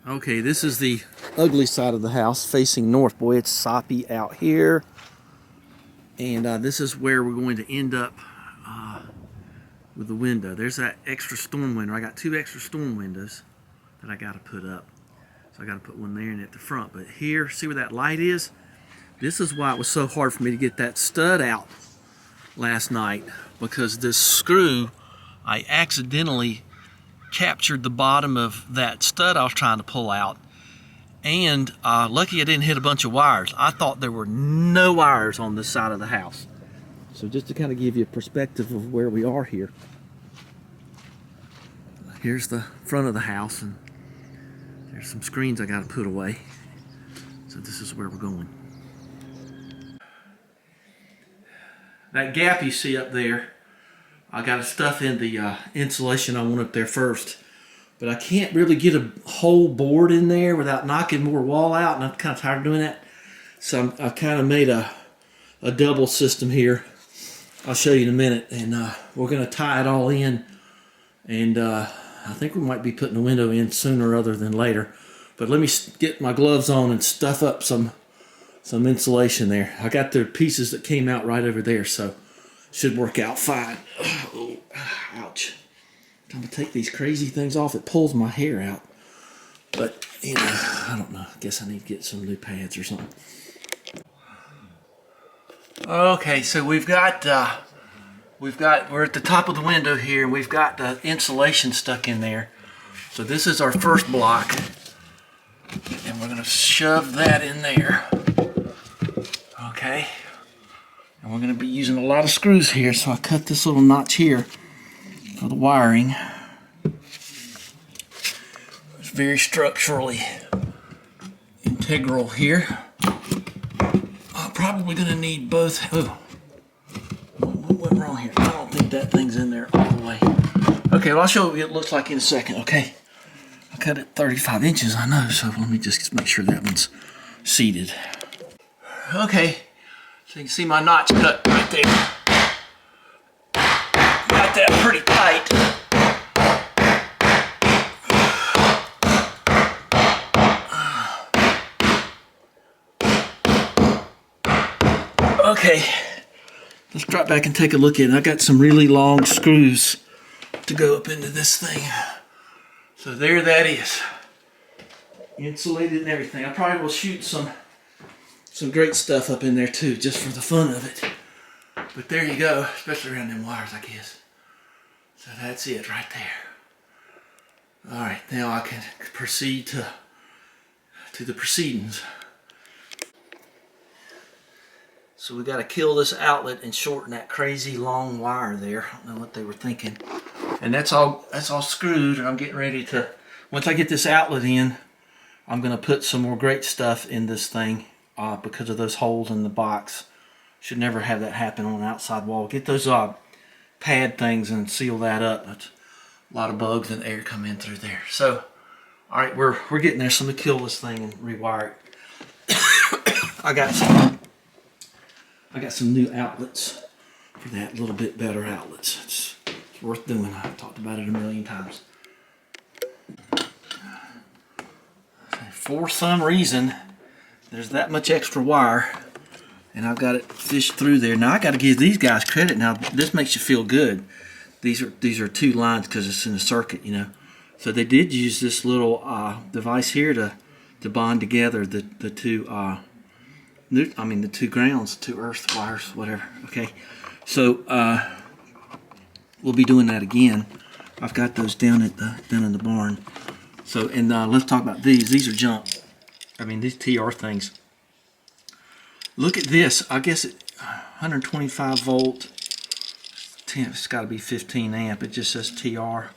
Okay, this is the ugly side of the house facing north. Boy, it's soppy out here. And this is where we're going to end up with the window. There's that extra storm window. I got 2 extra storm windows that I got to put up. So I got to put one there and at the front. But here, see where that light is? This is why it was so hard for me to get that stud out last night, because this screw, I accidentally captured the bottom of that stud I was trying to pull out, and lucky I didn't hit a bunch of wires. I thought there were no wires on this side of the house. So just to kind of give you a perspective of where we are here. Here's the front of the house, and there's some screens I got to put away. So this is where we're going. That gap you see up there, I got to stuff in the insulation I want up there first. But I can't really get a whole board in there without knocking more wall out, and I'm kind of tired of doing that. So I've kind of made a double system here. I'll show you in a minute. And we're going to tie it all in. And I think we might be putting the window in sooner rather than later. But let me get my gloves on and stuff up some insulation there. I got the pieces that came out right over there, so should work out fine. Oh, ouch. I'm gonna take these crazy things off. It pulls my hair out. But, you know, I don't know. I guess I need to get some new pads or something. Okay, so we're at the top of the window here, and we've got the insulation stuck in there. So this is our first block, and we're gonna shove that in there. Okay, and we're going to be using a lot of screws here, so I cut this little notch here for the wiring. It's very structurally integral here. I'm probably going to need both. Oh, what went wrong here? I don't think that thing's in there all the way. Okay, well, I'll show you what it looks like in a second, okay? I cut it 35 inches, I know, so let me just make sure that one's seated. Okay, so you can see my notch cut right there. Got that pretty tight. Okay, let's drop back and take a look at it. I got some really long screws to go up into this thing. So there that is. Insulated and everything. I probably will shoot some great stuff up in there too, just for the fun of it. But there you go, especially around them wires, I guess. So that's it right there. All right, now I can proceed to the proceedings. So we got to kill this outlet and shorten that crazy long wire there. I don't know what they were thinking. And that's all screwed, and I'm getting ready to, once I get this outlet in, I'm going to put some more great stuff in this thing. Because of those holes in the box. Should never have that happen on an outside wall. Get those pad things and seal that up. That's a lot of bugs and air come in through there. So, all right, we're getting there. So I'm gonna kill this thing and rewire it. I got some new outlets for that. A little bit better outlets. It's worth doing. I've talked about it a million times. For some reason, there's that much extra wire, and I've got it fished through there. Now I got to give these guys credit. Now this makes you feel good. These are 2 lines because it's in a circuit, you know. So they did use this little device here to bond together the 2 the 2 grounds, 2 earth wires, whatever. Okay, so we'll be doing that again. I've got those down in the barn. So let's talk about these. These are junk. I mean, these TR things. Look at this. I guess 125 volt. It's got to be 15 amp. It just says TR.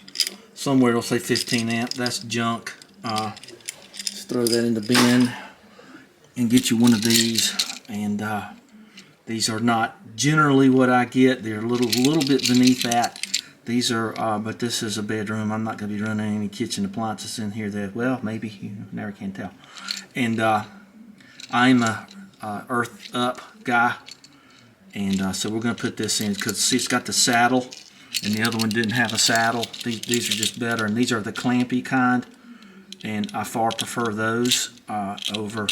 Somewhere it'll say 15 amp. That's junk. Let's throw that in the bin and get you one of these. And these are not generally what I get. They're a little bit beneath that. These are, but this is a bedroom. I'm not going to be running any kitchen appliances in here. That, well, maybe, you never can tell. And I'm a earth up guy, and so we're going to put this in because see, it's got the saddle, and the other one didn't have a saddle. These are just better, and these are the clampy kind. and I far prefer those over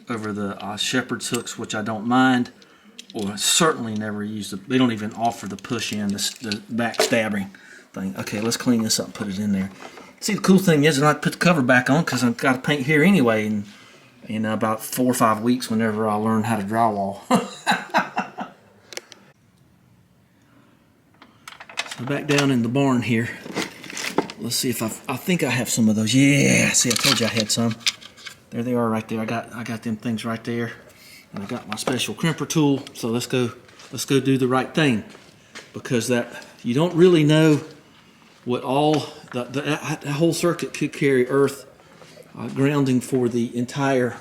the shepherd's hooks, which I don't mind, or certainly never use they don't even offer the push-in, the back stabbing thing. Okay, let's clean this up and put it in there. See, the cool thing is, I put the cover back on because I've got to paint here anyway in about 4 or 5 weeks whenever I learn how to drywall. So back down in the barn here, let's see if I think I have some of those. Yeah, see, I told you I had some. There they are right there. I got them things right there. And I got my special crimper tool. So let's go do the right thing, because that you don't really know what all that whole circuit could carry earth grounding for the entire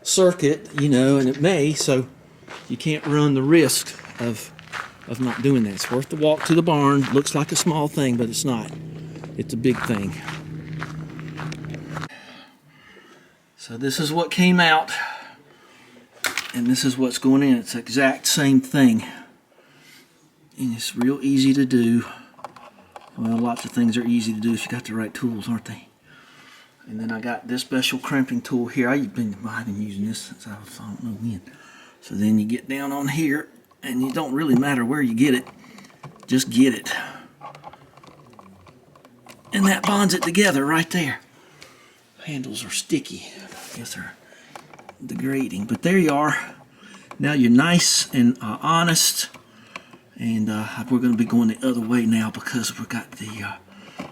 circuit, you know, and it may, so you can't run the risk of not doing that. It's worth the walk to the barn. Looks like a small thing, but it's not. It's a big thing. So this is what came out, and this is what's going in. It's the exact same thing, and it's real easy to do. Well, lots of things are easy to do if you got the right tools, aren't they? And then I got this special crimping tool here. I've been using this since I don't know when. So then you get down on here, and it don't really matter where you get it. Just get it. And that bonds it together right there. Handles are sticky. I guess they're degrading. But there you are. Now you're nice and honest. And we're going to be going the other way now because we got the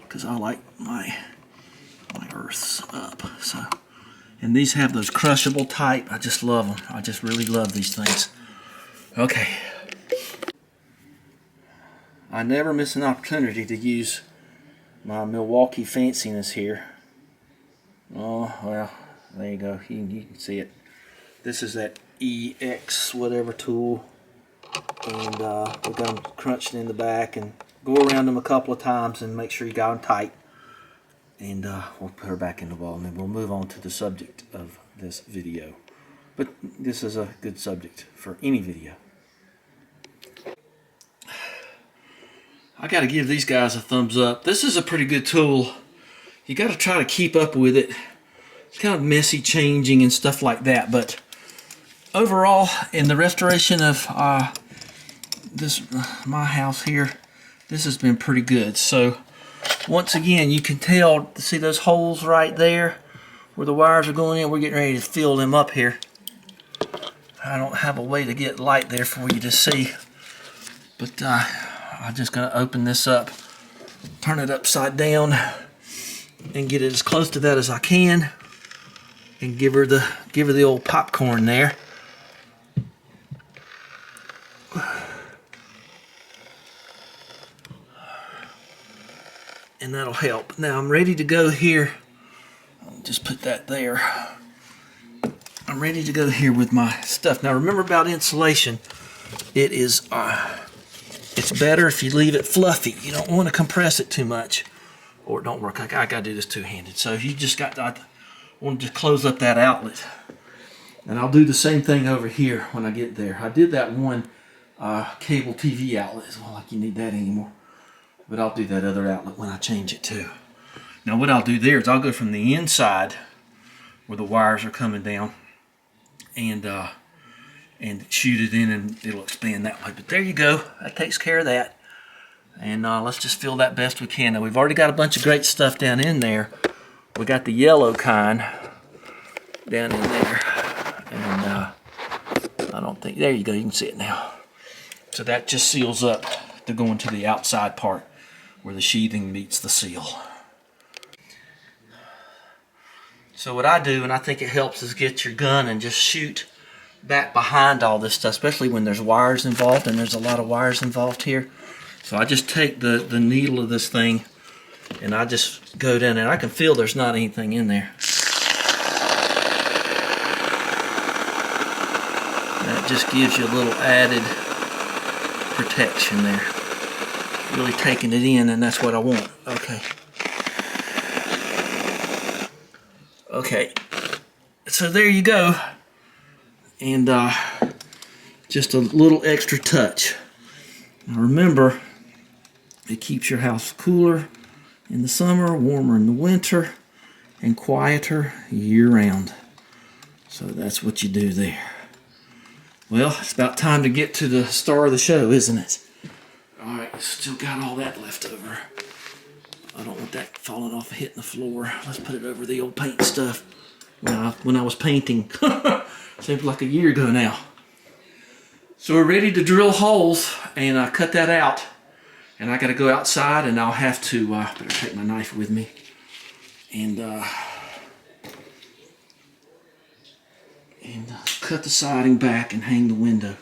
because I like my earths up. So, and these have those crushable type. I just love them. I just really love these things. Okay. I never miss an opportunity to use my Milwaukee fanciness here. Oh well, there you go. You can see it. This is that EX whatever tool. And we got them crunched in the back, and go around them a couple of times and make sure you got them tight. And we'll put her back in the wall, and then we'll move on to the subject of this video. But this is a good subject for any video. I got to give these guys a thumbs up. This is a pretty good tool. You got to try to keep up with it. It's kind of messy changing and stuff like that, but overall, in the restoration of my house here, this has been pretty good. So once again, you can tell, see those holes right there where the wires are going in? We're getting ready to fill them up here. I don't have a way to get light there for you to see, but I'm just going to open this up, turn it upside down, and get it as close to that as I can, and give her the old popcorn there. And that'll help. Now I'm ready to go here. I'll just put that there. I'm ready to go here with my stuff. Now remember about insulation. It is it's better if you leave it fluffy. You don't want to compress it too much, or it don't work. I gotta do this two-handed. So you just got to, I want to just close up that outlet. And I'll do the same thing over here when I get there. I did that one cable TV outlet. It's not like you need that anymore. But I'll do that other outlet when I change it too. Now what I'll do there is I'll go from the inside where the wires are coming down and shoot it in, and it'll expand that way. But there you go. That takes care of that. And let's just fill that best we can. Now we've already got a bunch of great stuff down in there. We got the yellow kind down in there. And I don't think, there you go, you can see it now. So that just seals up to go into the outside part where the sheathing meets the seal. So what I do, and I think it helps, is get your gun and just shoot back behind all this stuff, especially when there's wires involved, and there's a lot of wires involved here. So I just take the needle of this thing and I just go down there. I can feel there's not anything in there. That just gives you a little added protection there. Really taking it in, and that's what I want. Okay. Okay. So there you go. And just a little extra touch. Now remember, it keeps your house cooler in the summer, warmer in the winter, and quieter year-round. So that's what you do there. Well, it's about time to get to the star of the show, isn't it? All right, still got all that left over. I don't want that falling off and hitting the floor. Let's put it over the old paint stuff. When I was painting, seems like a year ago now. So we're ready to drill holes, and cut that out. And I got to go outside, and I'll have to, better take my knife with me. And cut the siding back and hang the window.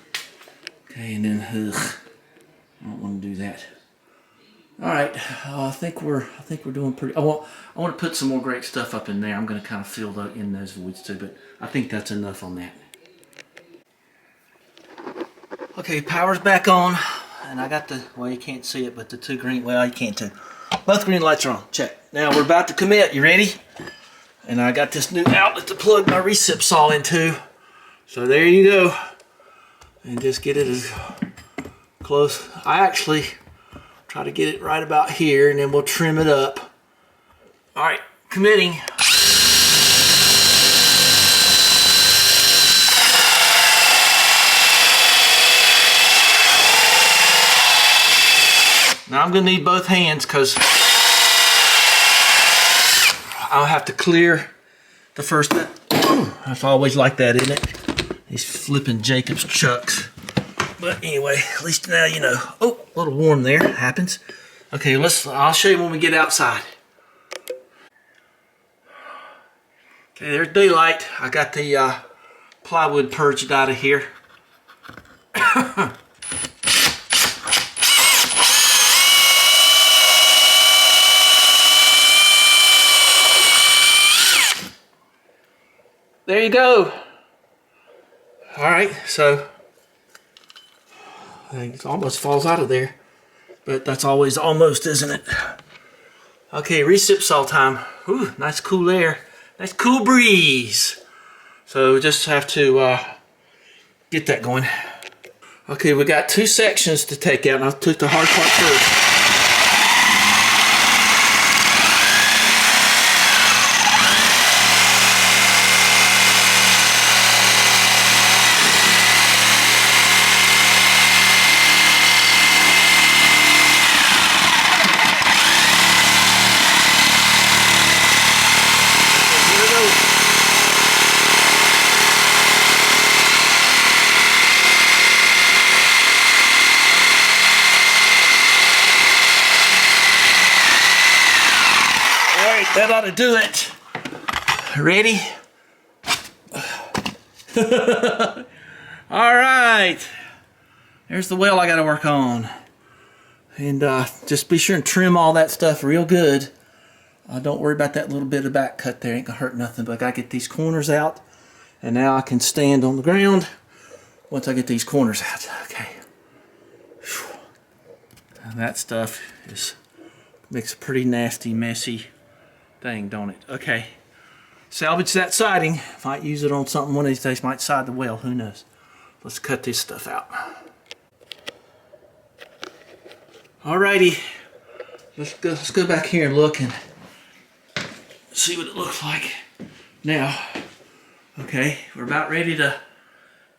Okay, and then, I don't want to do that. All right, I think we're doing pretty. I want to put some more great stuff up in there. I'm going to kind of fill in those voids too, but I think that's enough on that. Okay, power's back on, and I got the, well, you can't see it, but the two green, well, you can't too. Both green lights are on. Check. Now we're about to commit. You ready? And I got this new outlet to plug my recip saw into. So there you go. And just get it as close. I actually try to get it right about here, and then we'll trim it up. All right, committing. Now I'm gonna need both hands because I'll have to clear the first bit. That's always like that, isn't it? These flipping Jacob's chucks. But anyway, at least now you know. Oh, a little warm there, happens. Okay, I'll show you when we get outside. Okay, there's daylight. I got the plywood purged out of here. There you go. All right, so I think it almost falls out of there, but that's always almost, isn't it? Okay, recip saw time. Ooh, nice cool air, nice cool breeze. So we just have to get that going. Okay, we got two sections to take out, and I took the hard part first. That ought to do it. Ready? All right. There's the well I got to work on. And just be sure and trim all that stuff real good. Don't worry about that little bit of back cut there. Ain't going to hurt nothing. But I got to get these corners out. And now I can stand on the ground once I get these corners out. Okay. And that stuff makes a pretty nasty, messy thing, don't it? Okay. Salvage that siding. Might use it on something one of these days. Might side the well. Who knows? Let's cut this stuff out. Alrighty. Let's go back here and look and see what it looks like. Now, okay, we're about ready to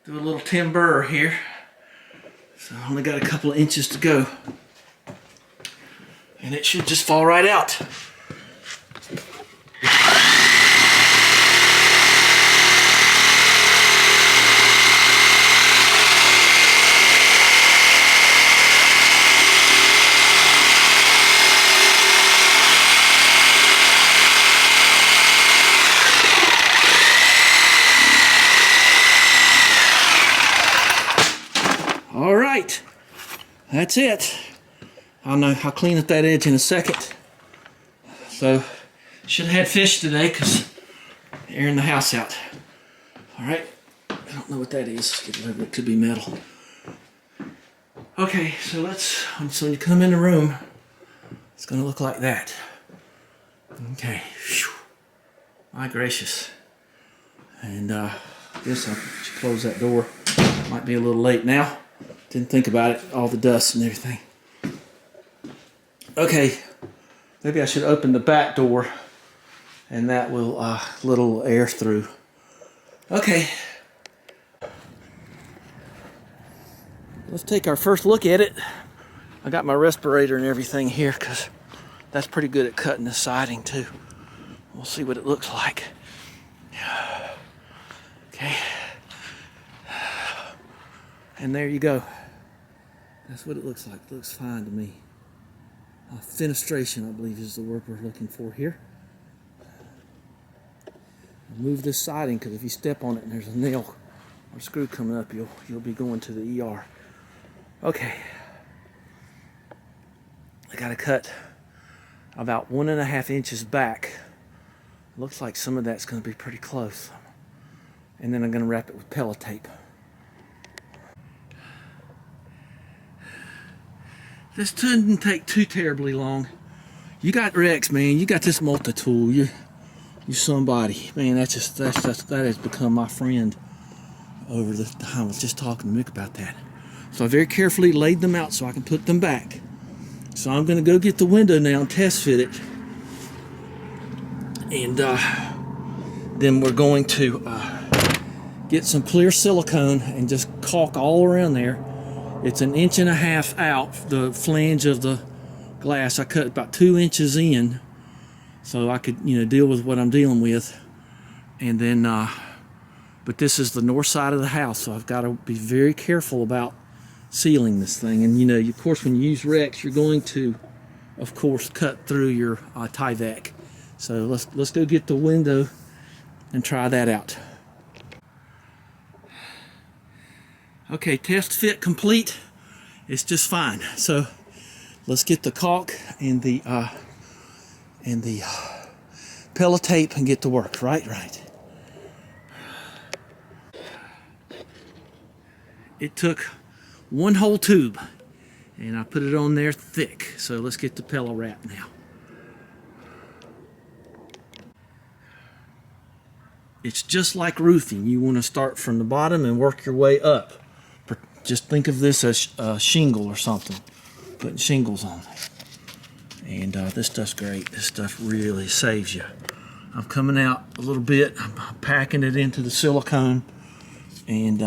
do a little timber here. So I only got a couple of inches to go. And it should just fall right out. All right, that's it. I'll clean up that edge in a second. So, should have had fish today because airing the house out. All right, I don't know what that is. It could be metal. Okay, so when you come in the room, it's gonna look like that. Okay, whew. My gracious. And I guess I should close that door. Might be a little late now. Didn't think about it, all the dust and everything. Okay, maybe I should open the back door and that will let a little air through. Okay, let's take our first look at it. I got my respirator and everything here because that's pretty good at cutting the siding too. We'll see what it looks like. Okay, and there you go. That's what it looks like. It looks fine to me. Fenestration, I believe, is the word we're looking for here. I'll move this siding because if you step on it and there's a nail or screw coming up, you'll be going to the ER. Okay, I got to cut about 1.5 inches back. Looks like some of that's going to be pretty close, and then I'm going to wrap it with Pella tape. This didn't take too terribly long. You got Rex, man. You got this multi-tool. You're somebody, man. That has become my friend over the time. I was just talking to Mick about that. So I very carefully laid them out so I can put them back. So I'm going to go get the window now and test fit it, and then we're going to get some clear silicone and just caulk all around there. It's 1.5 inches out, the flange of the glass. I cut about 2 inches in so I could, deal with what I'm dealing with. And then, but this is the north side of the house, so I've got to be very careful about sealing this thing. And, of course, when you use Rex, you're going to, of course, cut through your Tyvek. So let's go get the window and try that out. Okay, test fit complete. It's just fine. So let's get the caulk and the Pella tape and get to work. Right. It took 1 whole tube, and I put it on there thick. So let's get the Pella wrap now. It's just like roofing. You want to start from the bottom and work your way up. Just think of this as a shingle or something, putting shingles on. And this stuff's great. This stuff really saves you. I'm coming out a little bit. I'm packing it into the silicone and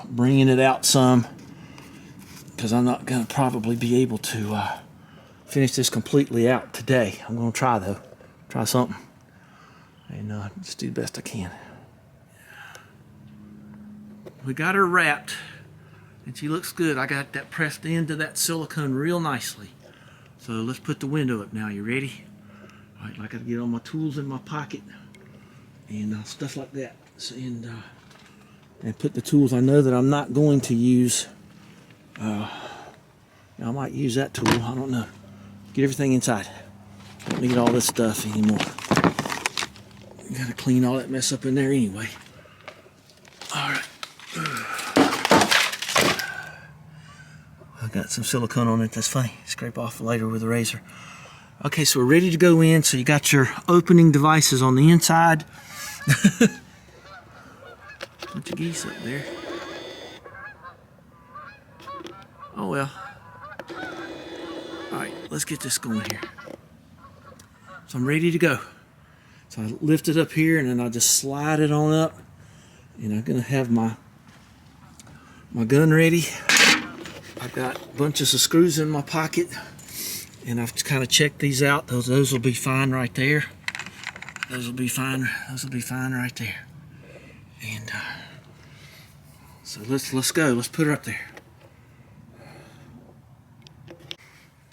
bringing it out some, because I'm not going to probably be able to finish this completely out today. I'm going to try, though. Try something. And just do the best I can. We got her wrapped. And she looks good. I got that pressed into that silicone real nicely. So let's put the window up now. You ready? All right, I got to get all my tools in my pocket and stuff like that. So, and put the tools I know that I'm not going to use. I might use that tool. I don't know. Get everything inside. Don't need all this stuff anymore. Got to clean all that mess up in there anyway. All right. I got some silicone on it. That's funny. Scrape off later with a razor. Okay, so we're ready to go in. So you got your opening devices on the inside. Bunch of geese up there. Oh well. All right, let's get this going here. So I'm ready to go. So I lift it up here and then I'll just slide it on up. And I'm gonna have my gun ready. I've got bunches of screws in my pocket, and I've kind of checked these out. Those will be fine right there. Those will be fine. Those will be fine right there. And so let's go. Let's put her up there.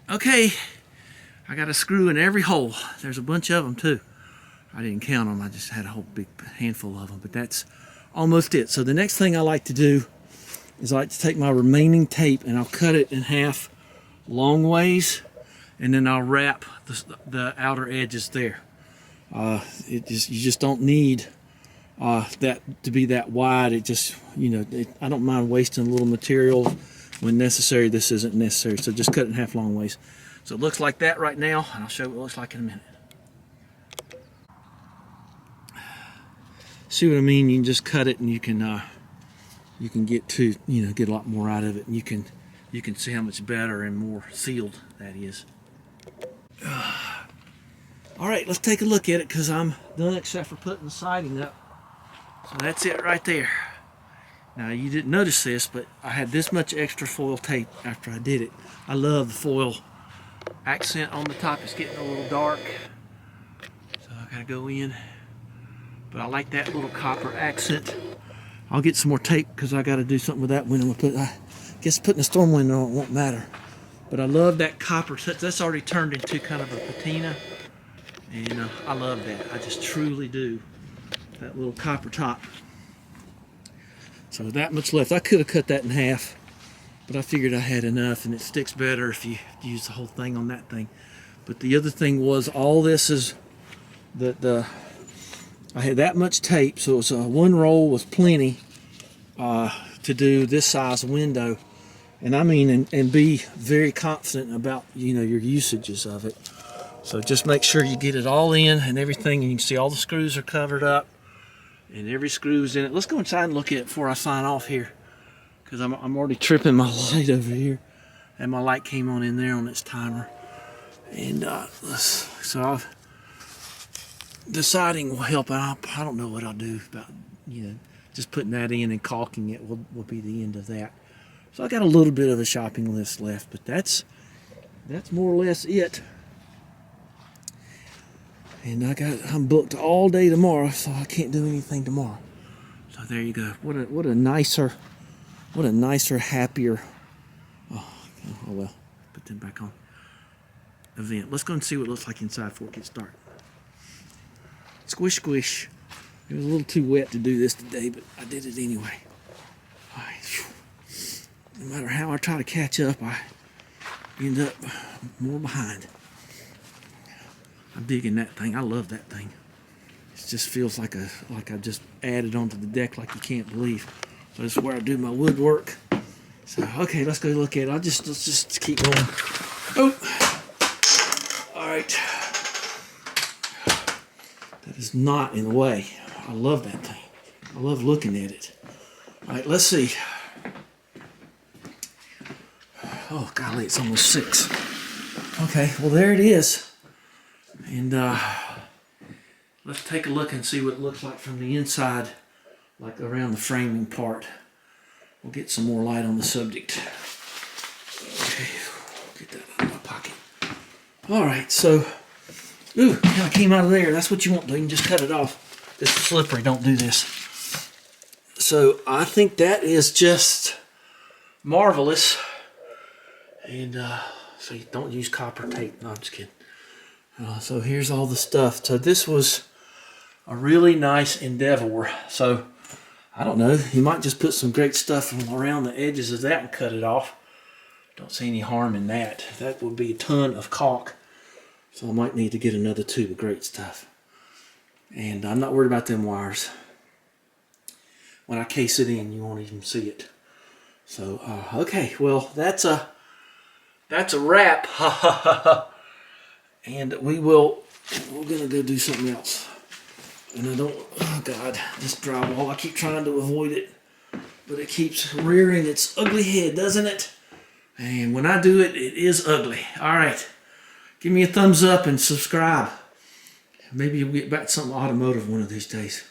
Okay, I got a screw in every hole. There's a bunch of them too. I didn't count them. I just had a whole big handful of them. But that's almost it. So the next thing I like to do is I like to take my remaining tape and I'll cut it in half long ways, and then I'll wrap the outer edges there. You just don't need that to be that wide. It just, I don't mind wasting a little material when necessary. This isn't necessary, so just cut it in half long ways. So it looks like that right now, and I'll show you what it looks like in a minute. See what I mean? You can just cut it and you can get to, get a lot more out of it, and you can see how much better and more sealed that is. All right, let's take a look at it because I'm done except for putting the siding up. So that's it right there. Now you didn't notice this, but I had this much extra foil tape after I did it. I love the foil accent on the top. It's getting a little dark, so I gotta go in. But I like that little copper accent. I'll get some more tape because I gotta do something with that window. I guess putting a storm window on it won't matter. But I love that copper. That's already turned into kind of a patina. And I love that. I just truly do. That little copper top. So that much left. I could have cut that in half, but I figured I had enough, and it sticks better if you use the whole thing on that thing. But the other thing was, all this is I had that much tape, so it was one roll was plenty to do this size window. And I mean, and be very confident about your usages of it. So just make sure you get it all in and everything, and you can see all the screws are covered up and every screw's in it. Let's go inside and look at it before I sign off here, because I'm already tripping my light over here, and my light came on in there on its timer. And the siding will help out. I don't know what I'll do about just putting that in and caulking it will be the end of that. So I got a little bit of a shopping list left, but that's more or less it. And I'm booked all day tomorrow, so I can't do anything tomorrow. So there you go. What a nicer, happier. Oh well, put them back on. Event. Let's go and see what it looks like inside before it gets dark. Squish, squish. It was a little too wet to do this today, but I did it anyway. All right. No matter how I try to catch up, I end up more behind. I'm digging that thing. I love that thing. It just feels like I just added onto the deck like you can't believe. So this is where I do my woodwork. So okay, let's go look at it. Let's just keep going. Oh, all right. That is not in the way. I love that thing. I love looking at it. All right, let's see. Oh golly, it's almost 6. Okay, well there it is. And let's take a look and see what it looks like from the inside, like around the framing part. We'll get some more light on the subject. Okay, get that out of my pocket. All right, so, ooh, kind of came out of there. That's what you want to do. You can just cut it off. This is slippery. Don't do this. So I think that is just marvelous. And so you don't use copper tape. No, I'm just kidding. So here's all the stuff. So this was a really nice endeavor. So I don't know, you might just put some great stuff around the edges of that and cut it off. Don't see any harm in that. That would be a ton of caulk. So I might need to get another tube of great stuff. And I'm not worried about them wires. When I case it in, you won't even see it. So okay, well that's a wrap. And we're gonna go do something else. And I don't, oh God, this drywall, I keep trying to avoid it, but it keeps rearing its ugly head, doesn't it? And when I do it, it is ugly. All right, give me a thumbs up and subscribe. Maybe you'll get back to something automotive one of these days.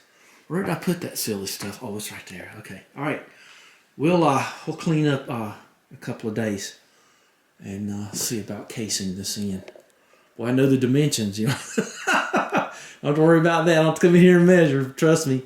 Where did I put that silly stuff? Oh, it's right there. Okay, all right. We'll clean up a couple of days and see about casing this in. Well, I know the dimensions, Don't have to worry about that. I don't have to come in here and measure. Trust me.